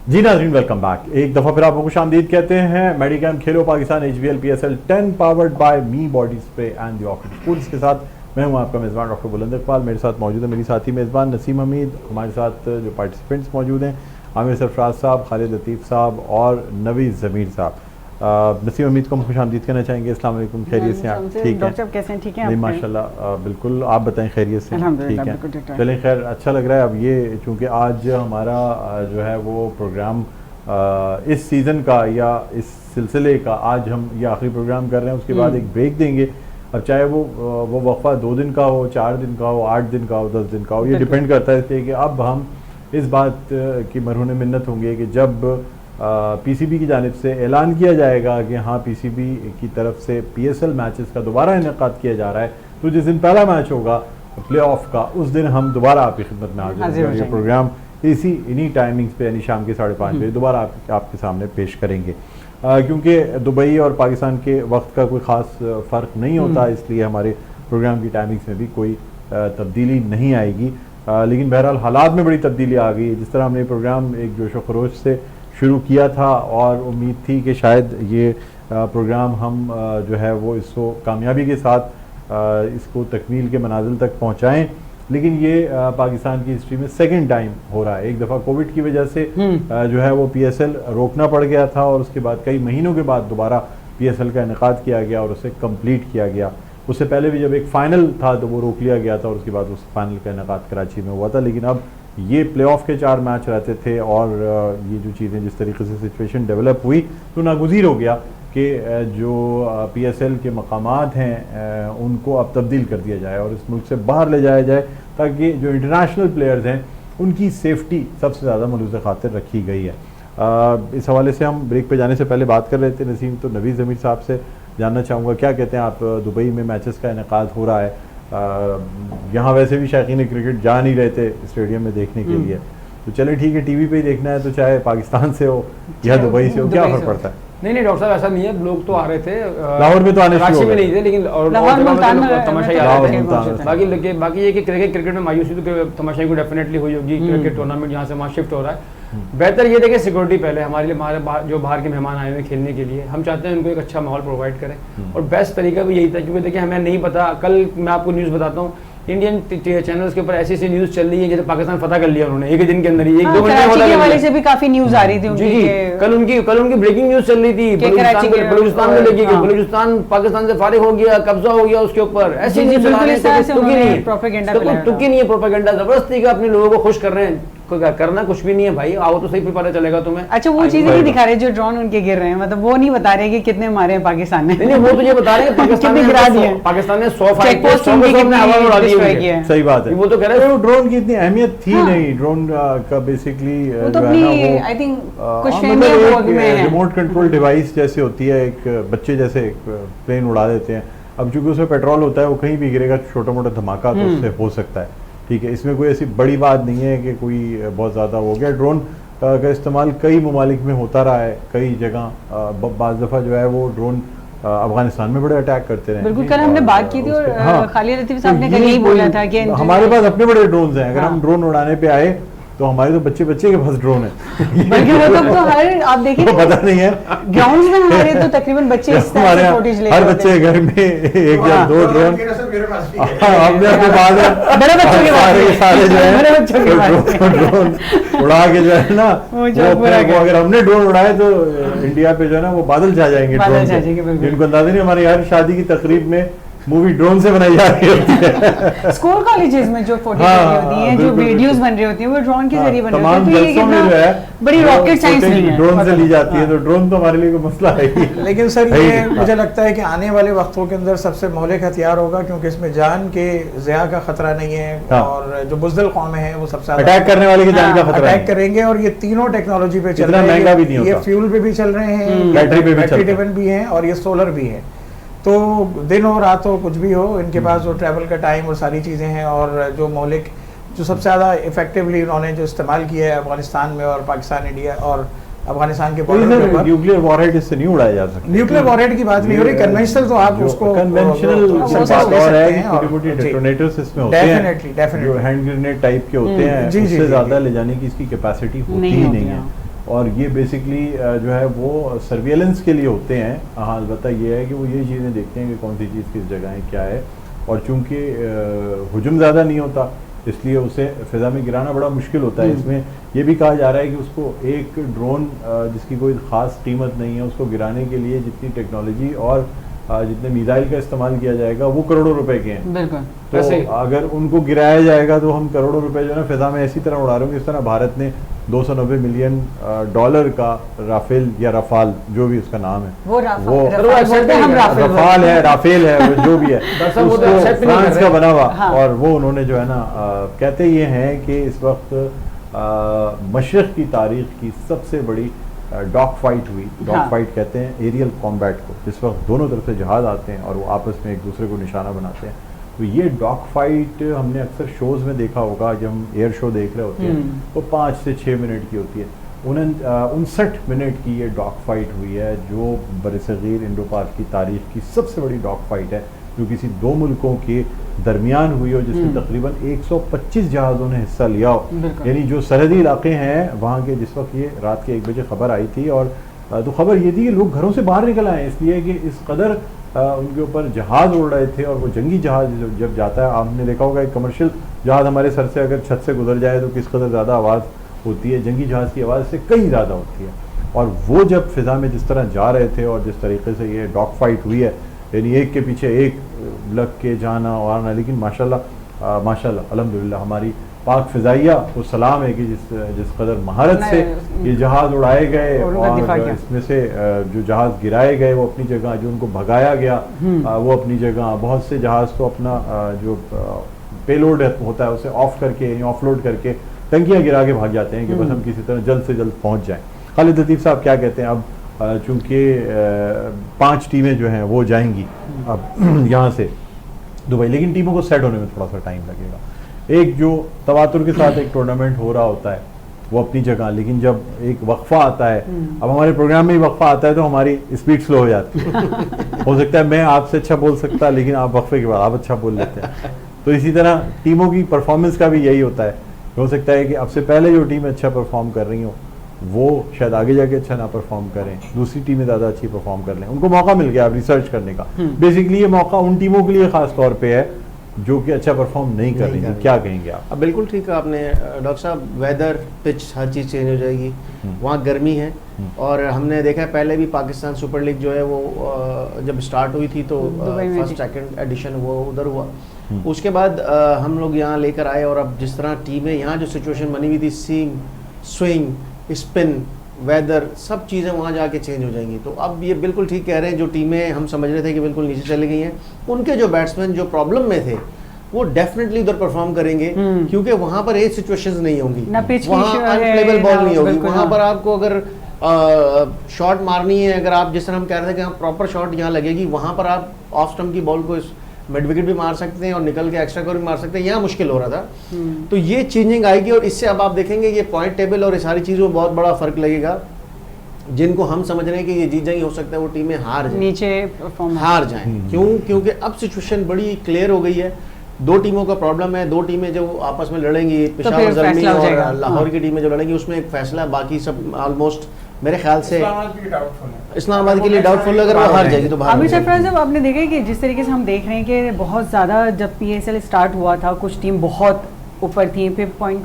जी नाज़रीन, welcome back. एक दफ़ा फिर आपको खुशामदीद कहते हैं। मेडिकैम खेलो Pakistan HBL PSL 10 powered by me body spray and the oxygen schools के साथ मैं हूं आपका मेज़बान डॉक्टर बुलंद इकबाल। मेरे साथ मौजूद है मेरी साथी मेज़बान नसीम हमीद। हमारे साथ जो पार्टिसिपेंट्स मौजूद हैं आमिर सरफराज साहब, खालिद लतीफ़ साहब और नवीद ज़मीर साहब। नसीम हमीद को हम खुशामदीद कहना चाहेंगे। अस्सलाम वालेकुम, खैरियत से आप? ठीक है डॉक्टर साहब, कैसे हैं? ठीक है माशाल्लाह, बिल्कुल। आप बताएं, खैरियत से? ठीक है, चलें खैर, अच्छा लग रहा है। अब ये चूँकि आज हमारा जो है वो प्रोग्राम इस सीज़न का या इस सिलसिले का आज हम ये आखिरी प्रोग्राम कर रहे हैं, उसके बाद एक ब्रेक देंगे। अब चाहे वो वक्फा 2 दिन का हो, 4 दिन का हो, 8 दिन का हो, 10 दिन का हो, ये डिपेंड करता है इसलिए कि अब हम इस बात की मरहून मिन्नत होंगे कि जब PCB की जानिब से ऐलान किया जाएगा कि हाँ PCB की तरफ से PSL मैचेस का दोबारा इनेकाद किया जा रहा है, तो जिस दिन पहला मैच होगा प्ले ऑफ का, उस दिन हम दोबारा आपकी खिदमत में हाजिर होंगे। ये प्रोग्राम इन्हीं टाइमिंग्स पे यानी शाम के 5:30 बजे दोबारा आपके सामने पेश करेंगे। क्योंकि दुबई और पाकिस्तान के वक्त का कोई ख़ास फ़र्क नहीं होता, इसलिए हमारे प्रोग्राम की टाइमिंग्स में भी कोई तब्दीली नहीं आएगी। लेकिन बहरहाल हालात में बड़ी तब्दीली आ गई। जिस तरह हमने प्रोग्राम एक जोश व खरोश से शुरू किया था और उम्मीद थी कि शायद ये प्रोग्राम हम जो है वो इसको कामयाबी के साथ इसको तकमील के मनाजिल तक पहुँचाएँ, लेकिन ये पाकिस्तान की हिस्ट्री में सेकंड टाइम हो रहा है। एक दफ़ा कोविड की वजह से जो है वो PSL रोकना पड़ गया था और उसके बाद कई महीनों के बाद दोबारा PSL का इनेकाद किया गया और उसे कंप्लीट किया गया। उससे पहले भी जब एक फ़ाइनल था तो वो रोक लिया गया था और उसके बाद उस फाइनल का इनेकाद कराची में हुआ था। लेकिन अब ये प्ले ऑफ के 4 मैच रहते थे और ये जो चीज़ें जिस तरीके से सिचुएशन डेवलप हुई तो नागुज़ीर हो गया कि जो PSL के मकामात हैं उनको अब तब्दील कर दिया जाए और इस मुल्क से बाहर ले जाया जाए, ताकि जो इंटरनेशनल प्लेयर्स हैं उनकी सेफ्टी सबसे ज़्यादा मलूज़ खातिर रखी गई है। इस हवाले से हम ब्रेक पे जाने से पहले बात कर रहे थे नसीम, तो नवीद ज़मीर साहब से जानना चाहूँगा क्या कहते हैं आप। दुबई में मैचेस का इनेकाद हो रहा है, यहाँ वैसे भी शायकीन क्रिकेट जा नहीं रहे थे स्टेडियम में देखने के लिए, तो चले ठीक है TV पे ही देखना है, तो चाहे पाकिस्तान से हो या दुबई से हो, क्या फ़र्क पड़ता है? नहीं डॉक्टर साहब, ऐसा नहीं है। लोग तो आ रहे थे, लाहौर में तो आने कराची में नहीं थे, लेकिन तमाशाई आ रहे थे। बाकी ये कि क्रिकेट में मायूसी तो तमाशाई को डेफिनेटली हुई होगी। क्रिकेट टूर्नामेंट यहाँ से वहाँ शिफ्ट हो रहा है। बेहतर ये देखें सिक्योरिटी पहले हमारे लिए, हमारे जो बाहर के मेहमान आए हुए खेलने के लिए, हम चाहते हैं उनको एक अच्छा माहौल प्रोवाइड करें और बेस्ट तरीका भी यही था। क्योंकि देखिए हमें नहीं पता, कल मैं आपको न्यूज़ बताता हूँ, इंडियन चैनल्स के ऊपर ऐसी न्यूज़ चल रही है जैसे पाकिस्तान फतह कर लिया उन्होंने एक ही दिन के अंदर ही, 1-2 घंटे के वाले से भी काफी न्यूज़ आ रही थी उनकी। जी, कल उनकी ब्रेकिंग न्यूज़ चल रही थी, बलूचिस्तान में लेके गए, बलूचिस्तान पाकिस्तान से फारिग हो गया, कब्जा हो गया उसके ऊपर। ऐसी न्यूज़ तुकी नहीं है, प्रोपेगेंडा जबरदस्ती का अपने लोगों को खुश कर रहे हैं। करना कुछ भी नहीं है भाई, आओ तो सही फिर पता चलेगा तुम्हें। अच्छा, वो चीजें नहीं दिखा रहे जो ड्रोन उनके गिर रहे हैं, मतलब वो नहीं बता रहे कि कितने मारे हैं पाकिस्तान ने। नहीं, वो तो ये बता रहे हैं पाकिस्तान ने गिरा दिए, पाकिस्तान ने 100 फाइट पोस्ट अपने हवा में उड़ा दी है। सही बात है, वो तो कह रहे हैं ड्रोन की इतनी अहमियत थी नहीं। ड्रोन का बेसिकली आई थिंक कुछ रिमोट कंट्रोल डिवाइस जैसे होती है, एक बच्चे जैसे प्लेन उड़ा देते हैं। अब चूंकि उसमें पेट्रोल होता है, वो कहीं भी गिरेगा, छोटा मोटा धमाका तो उससे हो सकता है, ठीक है। इसमें कोई ऐसी बड़ी बात नहीं है कि कोई बहुत ज़्यादा हो गया। ड्रोन का इस्तेमाल कई ममालिक में होता रहा है, कई जगह। बाज़ दफ़ा जो है वो ड्रोन अफगानिस्तान में बड़े अटैक करते रहे। बिल्कुल, कल हमने बात की थी और खालिद लतीफ़ साहब ने कल यही बोला था कि हमारे पास अपने बड़े ड्रोन हैं। अगर हम ड्रोन उड़ाने पे आए तो हमारे तो बच्चे के पास ड्रोन है। बल्कि वो तो हर आप देखिए पता नहीं है, ग्राउंड्स में हमारे तो तकरीबन बच्चे इस तरह से फुटेज ले हर बच्चे के घर में 1 या 2 ड्रोन। हमने अपने बाद बड़े बच्चों के सारे जो है ड्रोन उड़ा के जो है ना, वो अगर हमने ड्रोन उड़ाए तो इंडिया पे जो है ना वो बादल छा जाएंगे ड्रोन से। जिनको अंदाजा नहीं, हमारे यार शादी की तकरीब में मूवी ड्रोन से बनाई जा रही होती है। स्कूल कॉलेजेस में जो फोटो होती हैं, जो वीडियोस बन रही होती हैं, वो ड्रोन के जरिए बन रही होती है। जो है बड़ी रॉकेट साइंस नहीं है, ड्रोन से ली जाती है, तो ड्रोन तो हमारे लिए कोई मसला है ही। लेकिन सर ये मुझे लगता है कि आने वाले वक्तों के अंदर सबसे मौलिक हथियार होगा, क्योंकि इसमें जान के ज़िया का खतरा नहीं है और जो बुज़दिल कौमें हैं वो सबसे अटैक करने वाले की जान का खतरा अटैक करेंगे। और ये तीनों टेक्नोलॉजी पे चल रहे हैं, ये फ्यूल पे भी चल रहे हैं, बैटरी ड्रिवन भी हैं और ये सोलर भी है। तो दिन हो रात हो कुछ भी हो, इनके पास जो ट्रैवल का टाइम और सारी चीज़ें हैं, और जो मौलिक जो सबसे ज़्यादा इफेक्टिवली उन्होंने जो इस्तेमाल किया है अफगानिस्तान में और पाकिस्तान, इंडिया और अफगानिस्तान के बॉर्डर पर, न्यूक्लियर वॉरहेड इससे नहीं उड़ाया जा सकता। न्यूक्लियर वॉरहेड की बात नहीं हो रही, कन्वेंशनल तो आप उसको कन्वेंशनल डेटोनेटर्स इसमें होते हैं, डेफिनेटली हैंड ग्रेनेड टाइप के होते हैं, उससे ज़्यादा ले जाने की इसकी कैपेसिटी होती ही नहीं है। और ये बेसिकली जो है वो सर्विलेंस के लिए होते हैं। हाँ, अलबत्ता ये है कि वो ये चीज़ें देखते हैं कि कौन सी चीज़ किस जगह है, क्या है, और चूँकि हुजूम ज़्यादा नहीं होता इसलिए उसे फ़िज़ा में गिराना बड़ा मुश्किल होता है। इसमें ये भी कहा जा रहा है कि उसको एक ड्रोन जिसकी कोई ख़ास कीमत नहीं है, उसको गिराने के लिए जितनी टेक्नोलॉजी और जितने मिसाइल का इस्तेमाल किया जाएगा वो करोड़ों रुपए के हैं। बिल्कुल। तो अगर उनको गिराया जाएगा तो हम करोड़ों रुपए जो है ना फ़िज़ा में ऐसी तरह उड़ा रहे होंगे, इस तरह भारत ने $290 मिलियन का राफेल या रफाल जो भी उसका नाम है वो रफाल है, राफेल है, वो जो भी है फ्रांस का बना हुआ। और वो उन्होंने जो है ना कहते ये हैं कि इस वक्त मशरिक़ की तारीख की सबसे बड़ी डॉग फाइट हुई। डॉग फाइट कहते हैं एरियल कॉम्बैट को, जिस वक्त दोनों तरफ से जहाज आते हैं और वो आपस में एक दूसरे को निशाना बनाते हैं। तो ये डॉग फाइट हमने अक्सर शोज़ में देखा होगा, जब हम एयर शो देख रहे होते हैं तो 5 से 6 मिनट की होती है। 59 मिनट की ये डॉग फाइट हुई है, जो बरसगीर इंडो पाक की तारीख की सबसे बड़ी डॉग फाइट है, जो किसी दो मुल्कों के दरमियान हुई हो, जिसमें तकरीबन 125 जहाज़ों ने हिस्सा लिया हो। यानी जो सरहदी इलाके हैं वहाँ के, जिस वक्त ये रात के 1 बजे खबर आई थी, और तो खबर ये थी कि लोग घरों से बाहर निकल आए, इसलिए कि इस कदर उनके ऊपर जहाज़ उड़ रहे थे। और वो जंगी जहाज़ जब जाता है, आपने देखा होगा एक कमर्शियल जहाज़ हमारे सर से अगर छत से गुजर जाए तो किस कदर ज़्यादा आवाज़ होती है, जंगी जहाज़ की आवाज़ से कई ज़्यादा होती है। और वो जब फ़िज़ा में जिस तरह जा रहे थे और जिस तरीके से ये डॉग फाइट हुई है, यानी एक के पीछे एक लग के जाना और आना, लेकिन माशाल्लाह अल्हम्दुलिल्लाह हमारी पाक फ़िज़ाइया को सलाम है कि जिस कदर महारत से ये जहाज़ उड़ाए गए और इसमें से जो जहाज़ गिराए गए वो अपनी जगह, जो उनको भगाया गया वो अपनी जगह। बहुत से जहाज़ तो अपना जो पेलोड होता है उसे ऑफ करके या ऑफलोड करके टंकियाँ गिरा के भाग जाते हैं कि बस हम किसी तरह जल्द से जल्द पहुँच जाएँ। खालिद लतीफ़ साहब क्या कहते हैं? अब चूँकि 5 टीमें जो हैं वो जाएंगी अब यहाँ से दुबई, लेकिन टीमों को सेट होने में थोड़ा सा टाइम लगेगा। एक जो तवातुर के साथ एक टूर्नामेंट हो रहा होता है वो अपनी जगह, लेकिन जब एक वक्फा आता है, अब हमारे प्रोग्राम में ही वक्फा आता है तो हमारी स्पीड स्लो हो जाती है। हो सकता है मैं आपसे अच्छा बोल सकता, लेकिन आप वक्फे के बाद आप अच्छा बोल लेते हैं। तो इसी तरह टीमों की परफॉर्मेंस का भी यही होता है। हो सकता है कि अब से पहले जो टीमें अच्छा परफॉर्म कर रही हो वो शायद आगे जाके अच्छा ना परफॉर्म करें, दूसरी टीमें ज़्यादा अच्छी परफॉर्म कर लें, उनको मौका मिल गया रिसर्च करने का। बेसिकली ये मौका उन टीमों के लिए ख़ास तौर पे है जो कि अच्छा परफॉर्म नहीं कर रही है। क्या कहेंगे आप? अब बिल्कुल ठीक है आपने डॉक्टर साहब, वेदर, पिच, हर चीज़ चेंज हो जाएगी। वहाँ गर्मी है, और हमने देखा है पहले भी पाकिस्तान सुपर लीग जो है वो जब स्टार्ट हुई थी तो फर्स्ट सेकंड एडिशन वो उधर हुआ। उसके बाद हम लोग यहाँ लेकर आए, और अब जिस तरह टीमें यहाँ जो सिचुएशन बनी हुई थी, सीम, स्विंग, स्पिन, वेदर, सब चीज़ें वहाँ जाके चेंज हो जाएंगी। तो अब ये बिल्कुल ठीक कह रहे हैं, जो टीमें हम समझ रहे थे कि बिल्कुल नीचे चली गई हैं, उनके जो बैट्समैन जो प्रॉब्लम में थे वो डेफिनेटली उधर परफॉर्म करेंगे, क्योंकि वहाँ पर एज सिचुएशंस नहीं होंगी, वहाँ अनप्लेबल बॉल नहीं होगी। वहाँ पर आपको अगर शॉट मारनी है, अगर आप जिस तरह हम कह रहे थे कि हाँ प्रॉपर शॉट यहाँ लगेगी, वहाँ पर आप ऑफ स्टंप की बॉल को मिड विकेट भी मार सकते हैं और निकल के एक्स्ट्रा कवर भी मार सकते हैं। यहाँ मुश्किल हो रहा था। तो ये चेंजिंग आएगी, और इससे अब आप देखेंगे ये पॉइंट टेबल और ये सारी चीज़ों में बहुत बड़ा फर्क लगेगा। जिनको हम समझ रहे हैं कि ये जीत जाएंगे, हो सकता है वो टीमें हार जाएं, नीचे हार जाएं। क्यों? क्योंकि अब सिचुएशन बड़ी क्लियर हो गई है। 2 टीमों का प्रॉब्लम है, 2 टीमें जो आपस में लड़ेंगी, पेशावर ज़ल्मी और लाहौर की टीमें जो लड़ेंगी, उसमें एक फैसला, बाकी सब ऑलमोस्ट मेरे ख्याल से इस्लामाबाद के लिए डाउटफुल। अगर वो हार जाएगी तो आमिर सरफराज साहब, आपने देखा कि जिस तरीके से हम देख रहे हैं कि बहुत ज़्यादा जब PSL स्टार्ट हुआ था कुछ टीम बहुत ऊपर थी, फिर पॉइंट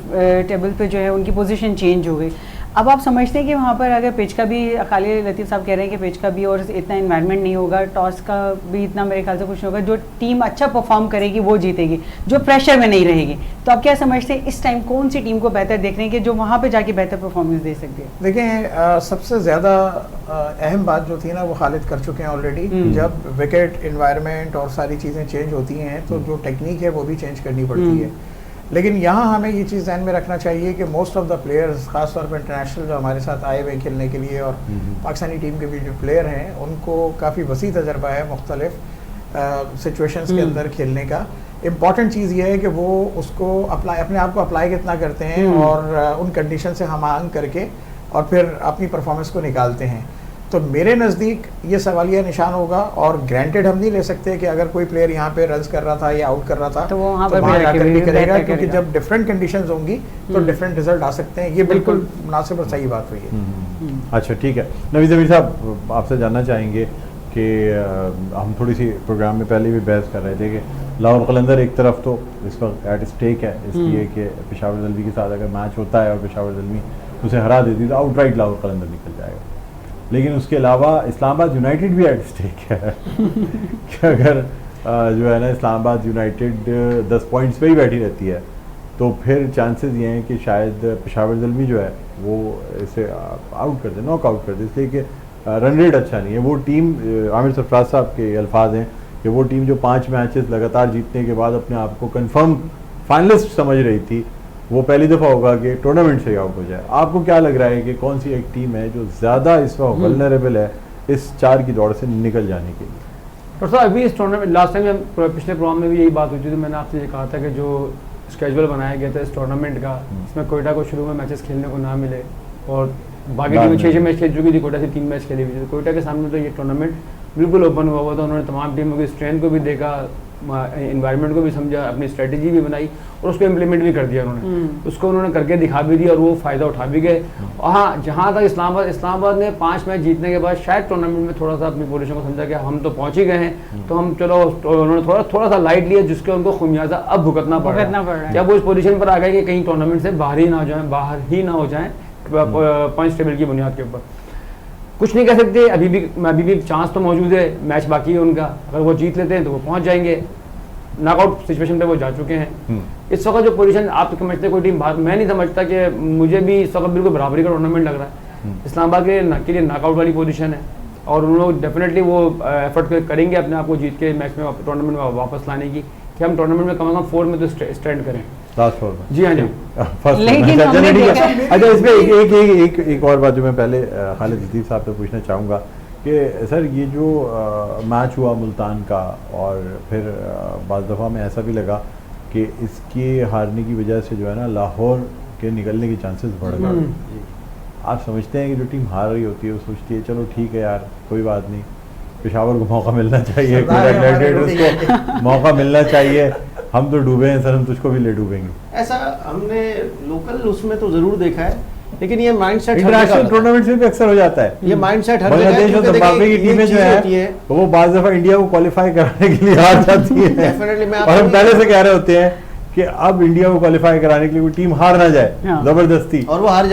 टेबल पे जो है उनकी पोजीशन चेंज हो गई। अब आप समझते हैं कि वहाँ पर अगर पिच का भी, खालिद लतीफ़ साहब कह रहे हैं कि पिच का भी और इतना इन्वायरमेंट नहीं होगा, टॉस का भी इतना मेरे ख्याल से कुछ नहीं होगा, जो टीम अच्छा परफॉर्म करेगी वो जीतेगी, जो प्रेशर में नहीं रहेगी। तो आप क्या समझते हैं इस टाइम कौन सी टीम को बेहतर देख रहे हैं कि जो वहाँ पर जाके बेहतर परफॉर्मेंस दे सकती है? देखिए, सबसे ज़्यादा अहम बात जो थी ना वो खालिद कर चुके हैं ऑलरेडी। जब विकेट, इन्वायरमेंट और सारी चीज़ें चेंज होती हैं तो जो टेक्निक है वो भी चेंज करनी पड़ती है। लेकिन यहाँ हमें ये चीज़ ध्यान में रखना चाहिए कि मोस्ट ऑफ द प्लेयर्स, खासतौर पर इंटरनेशनल जो हमारे साथ आए हुए खेलने के लिए, और पाकिस्तानी टीम के भी जो प्लेयर हैं उनको काफ़ी वसी तजर्बा है मुख्तलिफ सिचुएशंस के अंदर खेलने का। इम्पॉर्टेंट चीज़ ये है कि वो उसको अपने आप को अप्लाई कितना करते हैं और उन कंडीशन से हम आंग करके और फिर अपनी परफॉर्मेंस को निकालते हैं। तो मेरे नज़दीक ये सवालिया निशान होगा। और ग्रांटेड हम नहीं ले सकते कि अगर कोई प्लेयर यहाँ पे रन्स कर रहा था या आउट कर रहा था तो वो वहाँ पर जाकर भी करेगा, क्योंकि जब डिफरेंट कंडीशंस होंगी तो डिफरेंट रिजल्ट आ सकते हैं। ये बिल्कुल मुनासिब और सही बात हुई है। अच्छा ठीक है, नवीद ज़मीर साहब आपसे जानना चाहेंगे कि हम थोड़ी सी प्रोग्राम में पहले भी बहस कर रहे थे कि लाहौर कलंदर एक तरफ तो इस वक्त एट स्टेक है इसलिए कि पेशावर ज़ल्मी के साथ अगर मैच होता है और पेशावर ज़ल्मी उसे हरा देती तो आउटराइट लाहौर कलंदर निकल जाएगा, लेकिन उसके अलावा इस्लामाबाद यूनाइटेड भी एट स्टेक है कि अगर जो है ना इस्लामाबाद यूनाइटेड 10 पॉइंट्स पे ही बैठी रहती है तो फिर चांसेस ये हैं कि शायद पेशावर ज़ल्मी जो है वो इसे आउट कर दे, नॉक आउट कर दे, इसलिए कि रन रेट अच्छा नहीं है। वो टीम आमिर सरफराज साहब के अल्फाज हैं कि वो टीम जो 5 मैचेस लगातार जीतने के बाद अपने आप को कंफर्म फाइनलिस्ट समझ रही थी, वो पहली दफ़ा होगा कि टूर्नामेंट से आउट हो जाए। आपको क्या लग रहा है कि कौन सी एक टीम है जो ज़्यादा इस वक्त वल्नरेबल है इस 4 की दौड़ से निकल जाने के लिए? तो सर अभी इस टूर्नामेंट लास्ट टाइम पिछले प्रोग्राम में भी यही बात हुई थी, तो मैंने आपसे ये कहा था कि जो स्केजुअल बनाया गया था इस टूर्नामेंट का, इसमें कोयटा को शुरू में मैचेस खेलने को ना मिले और बाकी टीमें 6 मैच खेल चुकी थी, कोयटा से 3 मैच खेली हुई थी। कोयटा के सामने तो ये टूर्नामेंट बिल्कुल ओपन हुआ था। उन्होंने तमाम टीमों की स्ट्रेंथ को भी देखा, एनवायरनमेंट को भी समझा, अपनी स्ट्रेटजी भी बनाई और उसको इम्प्लीमेंट भी कर दिया उन्होंने, उसको उन्होंने करके दिखा भी दिया और वो फ़ायदा उठा भी गए। हाँ, जहाँ तक इस्लामाबाद ने 5 मैच जीतने के बाद शायद टूर्नामेंट में थोड़ा सा अपनी पोजीशन को समझा कि हम तो पहुँच ही गए हैं, तो हम चलो उन्होंने थोड़ा सा लाइट लिया, जिसके उनको खुमियाजा अब भुगतना पड़ रहा है। जब वो इस पोजीशन पर आ गए कि कहीं टूर्नामेंट से बाहर ही ना हो जाए पॉइंट्स टेबल की बुनियाद के ऊपर। कुछ नहीं कह सकते, अभी भी चांस तो मौजूद है, मैच बाकी है उनका, अगर वो जीत लेते हैं तो वो पहुंच जाएंगे, नॉकआउट सिचुएशन पे वो जा चुके हैं। इस वक्त जो पोजीशन आप समझते कोई टीम बाहर, मैं नहीं समझता कि मुझे भी इस वक्त बिल्कुल बराबरी का टूर्नामेंट लग रहा है। इस्लामाबाद के लिए नॉकआउट वाली पोजीशन है और उन लोग डेफिनेटली वो एफर्ट करेंगे अपने आप को जीत के मैच में टूर्नामेंट में वापस लाने की, कि हम टूर्नामेंट में कम से कम 4 में तो स्टैंड करें, लास्ट 4 में। जी हाँ जी। लेकिन अच्छा इसमें एक और बात जो मैं पहले खालिद लतीफ़ साहब से पूछना चाहूँगा कि सर ये जो मैच हुआ मुल्तान का और फिर बाज़ दफ़ा में ऐसा भी लगा कि इसके हारने की वजह से जो है ना लाहौर के निकलने के चांसेस बढ़ गए। आप समझते हैं कि जो टीम हार रही होती है वो सोचती है चलो ठीक है यार कोई बात नहीं, पेशावर को मौका मिलना चाहिए, उसको मौका मिलना चाहिए, हम तो डूबे हैं सर, हम तुझको भी ले डूबेंगे। ऐसा हमने लोकल उसमें तो जरूर देखा है, लेकिन ये माइंडसेट इंटरनेशनल टूर्नामेंट में भी अक्सर हो जाता है। ये माइंडसेट हर बांग्लादेश और जिम्बाब्वे की टीमें जो है वो बाज़ दफ़ा इंडिया को क्वालिफाई कराने के लिए हार जाती है। डेफिनेटली और हम पहले से कह रहे होते हैं कि अब इंडिया को क्वालिफाई कराने के लिए कोई टीम हार ना जाए जबरदस्ती, और वो हार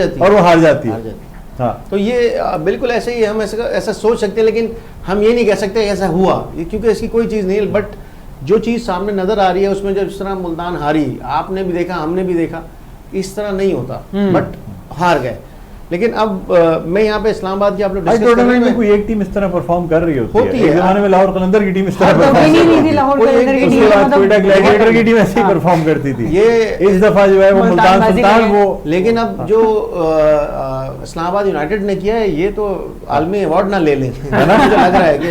जाती है। हाँ, तो ये बिल्कुल ऐसे ही हम ऐसा सोच सकते हैं, लेकिन हम ये नहीं कह सकते ऐसा हुआ, क्योंकि इसकी कोई चीज़ नहीं है। बट जो चीज़ सामने नज़र आ रही है उसमें जब इस तरह मुल्तान हारी, आपने भी देखा हमने भी देखा, इस तरह नहीं होता, बट हार गए। लेकिन अब मैं यहाँ पे इस्लामाबाद की आप लोग टूर्नामेंट में कोई एक टीम इस तरह परफॉर्म कर रही होती है। ज़माने में लाहौर कलंदर की टीम इस तरह ग्लैडिएटर की टीम ऐसे ही परफॉर्म करती थी। ये इस दफा जो है वो मुल्तान सुल्तान वो, लेकिन अब जो इस्लामाबाद यूनाइटेड ने किया है ये तो आलमी अवार्ड ना ले लें, है ना? मुझे लग रहा है कि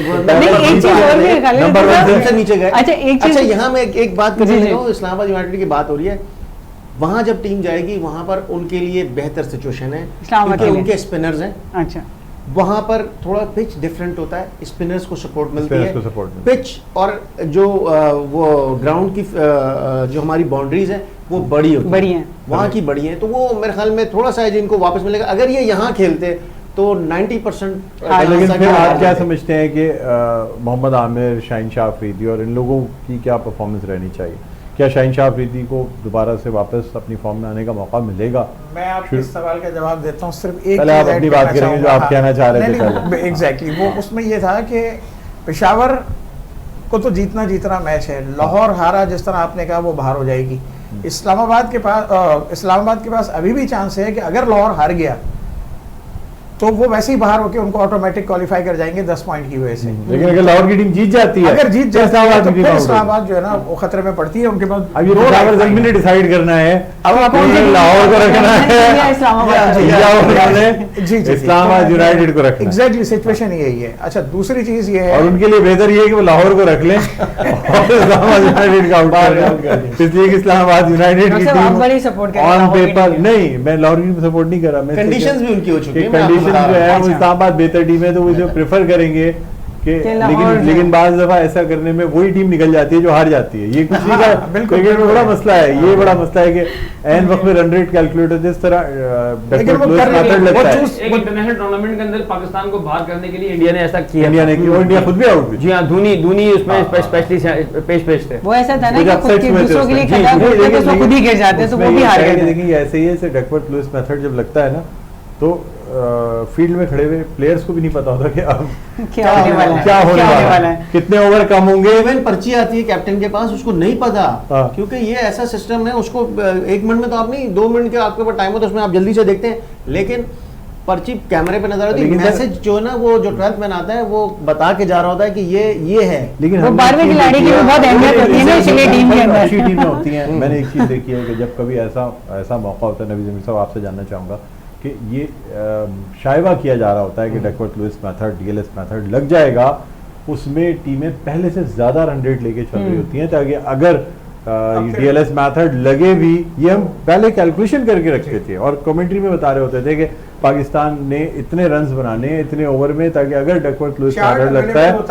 नंबर 1 से नीचे गए। अच्छा यहाँ मैं एक बात करने लगा हूँ, इस्लामाबाद यूनाइटेड की बात हो रही है, वहां जब टीम जाएगी वहां पर उनके लिए बेहतर सिचुएशन है क्योंकि उनके स्पिनर्स हैं। अच्छा, वहां पर थोड़ा पिच डिफरेंट होता है, स्पिनर्स को सपोर्ट मिलती है, पिच और जो वो ग्राउंड की जो हमारी बाउंड्रीज हैं वो बड़ी हैं, वहाँ की बड़ी हैं, तो वो मेरे ख्याल में थोड़ा सा है जिनको वापस मिलेगा। अगर ये यहाँ खेलते तो 90%। लेकिन फिर आप क्या समझते हैं कि मोहम्मद आमिर, शाहीन शाह अफरीदी और इन लोगों की क्या परफॉर्मेंस रहनी चाहिए? क्या शाहीन शाह अफरीदी को दोबारा से वापस अपनी फॉर्म में आने का मौका मिलेगा? मैं आपके इस सवाल का जवाब देता हूँ, सिर्फ एक पहले आप अपनी बात करेंगे जो आप कहना चाह रहे थे। एग्जैक्टली वो उसमें ये था कि पेशावर को तो जीतना मैच है, लाहौर हारा जिस तरह आपने कहा वो बाहर हो जाएगी। इस्लामाबाद के पास अभी भी चांस है कि अगर लाहौर हार गया तो वो वैसे ही बाहर होके उनको ऑटोमेटिक क्वालिफाई कर जाएंगे 10 पॉइंट की वजह से। लेकिन अगर लाहौर की टीम जीत जाती है, अगर जीत जाती है तो फिर इस्लामाबाद जो है ना वो खतरे में पड़ती है। उनके पास अब ये पेशावर ज़ल्मी ने डिसाइड करना है अब लाहौर को रखना है, इस्लामाबाद यूनाइटेड को रखना है। एग्जैक्टली सिचुएशन यही है। अच्छा, दूसरी चीज ये है और उनके लिए बेहतर ये है कि वो लाहौर को रख लें और इस्लामाबाद यूनाइटेड का आउट कर दें, इसलिए कि इस्लामाबाद यूनाइटेड की टीम ऑन पेपर नहीं, मैं लाहौर की सपोर्ट नहीं कर रहा, मैं कंडीशंस भी उनकी हो चुकी है। सिचुएशन जो है वो इस्लामाबाद बेहतर टीम है तो वो जो प्रेफर करेंगे कि लेकिन बाज दफा ऐसा करने में वही टीम निकल जाती है जो हार जाती है। ये कुछ क्रिकेट में बड़ा मसला है, ये बड़ा मसला है कि एन वक्त में रन रेट कैलकुलेट होते इस तरह इंटरनेशनल टूर्नामेंट के अंदर पाकिस्तान को बाहर करने के लिए इंडिया ने ऐसा किया, इंडिया खुद भी आउट। जी हाँ, धोनी उसमें स्पेशली पेश थे। वो ऐसा था ना कि दूसरों के लिए खुद ही गिर जाते तो वो भी हार गए। देखिए ऐसे ही है डकवर्थ लुईस मेथड जब लगता है ना तो फील्ड में खड़े हुए प्लेयर्स को भी नहीं पता होता कि अब क्या होने वाला है, कितने ओवर कम होंगे। इवन पर्ची आती है कैप्टन के पास, उसको नहीं पता, क्योंकि ये ऐसा सिस्टम है, उसको 1 मिनट में तो आप नहीं, 2 मिनट के आपके पास टाइम हो तो उसमें आप जल्दी से देखते हैं, लेकिन पर्ची कैमरे पे नजर आती है, मैसेज जो है ना वो जो 12th मैन आता है वो बता के जा रहा होता है कि ये है। लेकिन वो 12वें खिलाड़ी की बहुत अहमियत होती है ना, इसलिए टीम के अंदर अच्छी टीमें होती हैं। मैंने एक चीज देखी है कि जब कभी ऐसा मौका होता है, नबी जमीर साहब आपसे जानना चाहूंगा कि ये शायबा किया जा रहा होता है कि Duckworth Lewis method, DLS method लग जाएगा, उसमें टीमें पहले से ज्यादा रन रेट लेके चल रही होती हैं, ताकि अगर डीएलएस मेथड लगे भी, ये हम पहले कैलकुलेशन करके रखते थे और कमेंट्री में बता रहे होते थे कि पाकिस्तान ने इतने रन्स बनाने इतने ओवर में, ताकि अगर डकवर्थ लुईस मेथड लगता है तो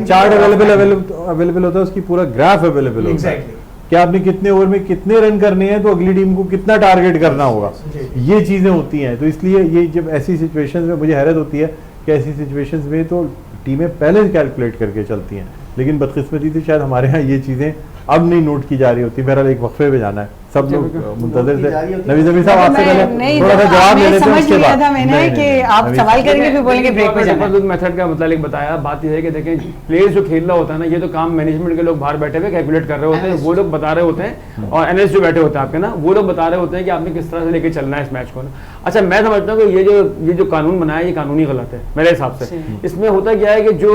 चार्ट अवेलेबल होता है, उसकी पूरा ग्राफ अवेलेबल होता है कि आपने कितने ओवर में कितने रन करने हैं तो अगली टीम को कितना टारगेट करना होगा। ये चीजें होती हैं, तो इसलिए ये जब ऐसी सिचुएशंस में मुझे हैरत होती है कि ऐसी सिचुएशंस में तो टीमें पहले कैलकुलेट करके चलती हैं, लेकिन बदकिस्मती से शायद हमारे यहाँ ये चीजें अब नहीं नोट की जा रही होती। बहरहाल एक वक्फे पे जाना है, सब लोग मुंतज़िर थे। नबी जमीर साहब आपसे पहले थोड़ा सा जवाब ले लेते हैं, उसके बाद मैंने कि आप सवाल करेंगे फिर बोलेंगे ब्रेक पे जाना है। मेथड का मतलब एक बताया, बात ये है कि देखें प्लेयर्स जो खेल रहा होता है ना, ये तो काम मैनेजमेंट के लोग बाहर बैठे हुए कैलकुलेट कर रहे होते हैं, वो लोग बता रहे होते हैं, और एनालिस्ट जो बैठे होते हैं आपके ना, वो लोग बता रहे होते हैं कि आपने किस तरह से लेके चलना है इस मैच को ना। अच्छा, मैं समझता हूँ कि ये जो कानून बनाया ये कानूनी गलत है मेरे हिसाब से। इसमें होता क्या है कि जो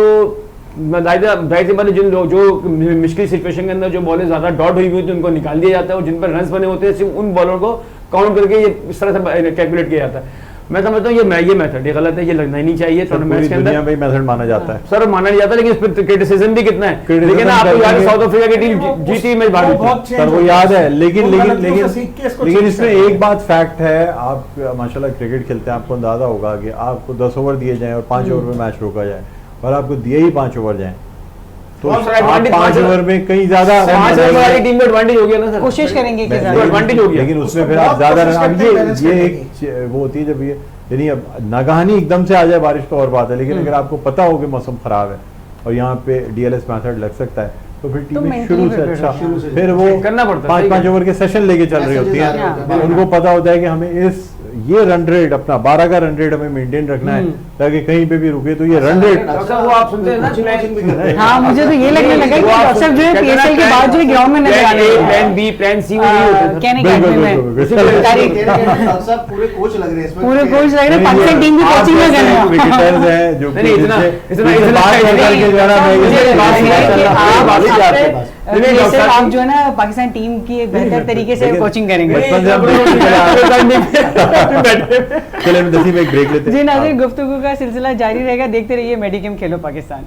जिन लोग जो मुश्किल सिचुएशन के अंदर जो बॉलें ज्यादा डॉट हुई हुई थी उनको निकाल दिया जाता है, और जिन पर रन्स बने होते हैं सिर्फ उन बॉलर को काउंट करके ये इस तरह से कैलकुलेट किया जाता है। मैं समझता हूँ ये मेथड ये गलत है, ये लगना ही नहीं चाहिए। टूर्नामेंट के अंदर मेथड माना जाता है सर, माना नहीं जाता, लेकिन इस पर क्रिटिसिज्म भी कितना है। लेकिन आपको याद है साउथ अफ्रीका की टीम जीती मैच बाहर, सर वो याद है, लेकिन इसमें एक बात फैक्ट है, आप माशाल्लाह क्रिकेट खेलते हैं, आपको अंदाजा होगा कि आपको 10 ओवर दिए जाएं और 5 ओवर में मैच रोका जाए, और आपको दिए ही 5 ओवर जाए तो 5 ओवर में कहीं ज्यादा टीम में एडवांटेज हो गया ना सर, कोशिश करेंगे कि एडवांटेज हो गया, लेकिन उसमें फिर आप ज्यादा रन, ये एक वो होती है जब ये यानी अब नागहानी एकदम से आ जाए बारिश तो और बात है, लेकिन अगर आपको पता हो कि मौसम खराब है और यहाँ पे डीएलएस मेथड लग सकता है तो फिर टीमें शुरू से अच्छा फिर वो करना पड़ता है, 5-5 ओवर के सेशन लेके चल रही होती है। उनको पता होता है कि हमें ये रन रेट अपना 12 का रन रेट हमें मेंटेन रखना है, ताकि कहीं पे भी रुके तो ये रन रेट। वो आप सुनते हैं ना, हाँ मुझे तो ये लगने लगा कि अक्सर जो है पीएसएल के बाद जो ग्राउंड में नजर आ रहे हैं प्लान बी प्लान सी वही होते हैं, कहने का पूरे कोच लग रहे हैं इसमें, पूरे कोच लग रहे हैं, पाकिस्तान टीम की कोचिंग में गए हैं, क्रिकेटर्स हैं जो आप जो है ना पाकिस्तान टीम की एक बेहतर तरीके से कोचिंग करेंगे। चलिए 10 में एक ब्रेक लेते हैं। जी नाज़रीन, गुफ्तगू का सिलसिला जारी रहेगा, देखते रहिए मेडिकेम खेलो पाकिस्तान।